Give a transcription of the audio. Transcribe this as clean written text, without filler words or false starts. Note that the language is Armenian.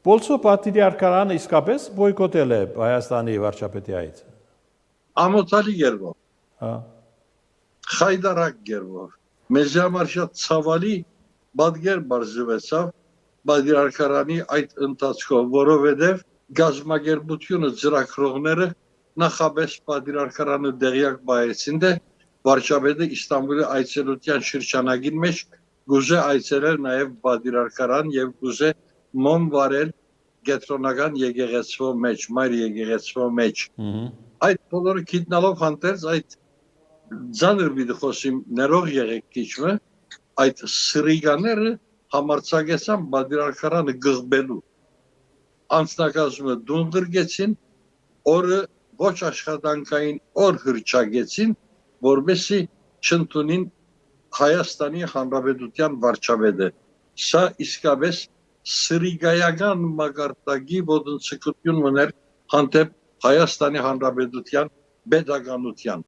Պոլսո պատրիարքարանը իսկապես բոյկոտել է Հայաստանի վարչապետի այցը։ Ամոթալի գերվով, Հա։ խայդարակ գերվով, մեզ համար շատ ցավալի բادگեր բարձվեցավ պատրիարքարանի այդ ընթացքով, որովհետև գազագերբությունը ծրագրողները նախապես պատրիարքարանը դեղյակ բայեցին դե վարչապետը Իստանբուլի այցելության շրջանագին մեջ գուզե այցելել նաև պատրիարքարան եւ գուզե մոմ վարել գետրոնական եկեղեցվո մեջ, մայր եկեղեցվո մեջ։ Այդ բոլորը գիտնալով հանդերձ այդ ձանր պիտի խոսիմ ներող եղեք քիչը այդ սրիգաները համարցակեցան պատրիարքարանը գղբելու անձնակազմը դունգրգեցին օրը ոչ աշխատանքային օր հրճագեցին որովհետեւ չընդունին Հայաստանի Հանրապետության վարչապետը սա իսկապես սրիգայական մակարդակի ոտնձգություն ուներ հանդեպ Հայաստանի Հանրապետության պետականության